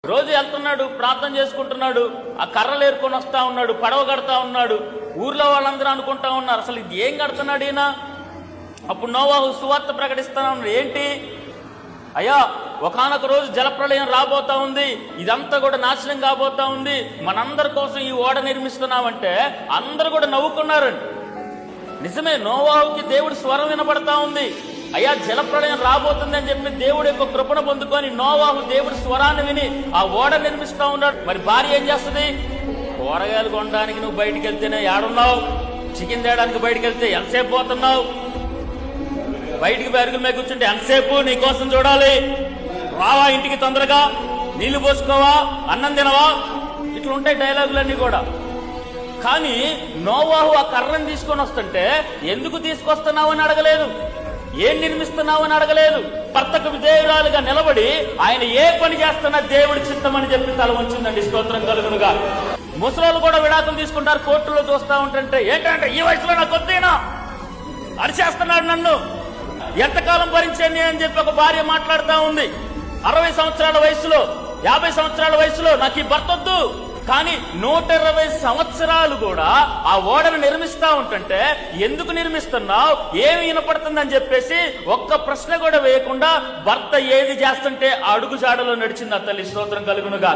రోజు వెళ్తున్నాడు, ప్రార్థన చేసుకుంటున్నాడు, ఆ కర్రలు ఏరుకొని వస్తా ఉన్నాడు, పడవ కడతా ఉన్నాడు. ఊర్లో వాళ్ళందరూ అనుకుంటా ఉన్నారు, అసలు ఇది ఏం కడుతున్నాడు ఈయన. అప్పుడు నోవాహు సువార్త ప్రకటిస్తా ఉన్నాడు. ఏంటి అయ్యా, ఒకానొక రోజు జలప్రళయం రాబోతా ఉంది, ఇదంతా కూడా నాశనం కాబోతా ఉంది, మనందరి కోసం ఈ ఓడ నిర్మిస్తున్నామంటే అందరూ కూడా నవ్వుకున్నారండి. నిజమే, నోవాహుకి దేవుడి స్వరం వినపడతా ఉంది. అయ్యా, జలప్రళయం రాబోతుంది అని చెప్పి దేవుడి యొక్క కృపణ పొందుకొని నోవాహు దేవుడి స్వరాన్ని విని ఆ ఓడ నిర్మిస్తా ఉన్నాడు. మరి భార్య ఏం చేస్తుంది? కూరగాయలు కొనడానికి నువ్వు బయటికి వెళ్తేనే ఏడున్నావు, చికెన్ తేయడానికి బయటికి వెళ్తే ఎంతసేపు పోతున్నావు, బయటికి బెరుగుల మీద కూర్చుంటే ఎంతసేపు నీ కోసం చూడాలి, రావా ఇంటికి తొందరగా, నీళ్లు పోసుకోవా, అన్నం తినవా, ఇట్లా ఉంటాయి డైలాగులన్నీ కూడా. కానీ నోవాహు ఆ కర్రను తీసుకొని వస్తుంటే ఎందుకు తీసుకొస్తున్నావు అని అడగలేదు, ఏం నిర్మిస్తున్నావు అని అడగలేదు. భర్తకు విధేయురాలుగా నిలబడి ఆయన ఏ పని చేస్తున్నా దేవుడి చిత్తం అని చెప్పి తల వంచిందండి. స్తోత్రం కలుగునుగా. ముసలోళ్ళు కూడా విడాకులు తీసుకుంటారు, కోర్టులో చూస్తా ఉంటుంటే ఏంటంటే ఈ వయసులో నాకు వద్దేనా, అరిచేస్తున్నాడు నన్ను, ఎంతకాలం భరించండి అని చెప్పి ఒక భార్య మాట్లాడుతూ ఉంది. 60 సంవత్సరాల వయసులో, 50 సంవత్సరాల వయసులో నాకు ఈ భర్త వద్దు. కానీ 120 సంవత్సరాలు కూడా ఆ ఓడను నిర్మిస్తా ఉంటుంటే ఎందుకు నిర్మిస్తున్నావు, ఏమి వినపడుతుందని చెప్పేసి ఒక్క ప్రశ్న కూడా వేయకుండా భర్త ఏది చేస్తుంటే ఆ అడుగు జాడలో నడిచింది ఆ తల్లి. స్తోత్రం కలుగునుగా.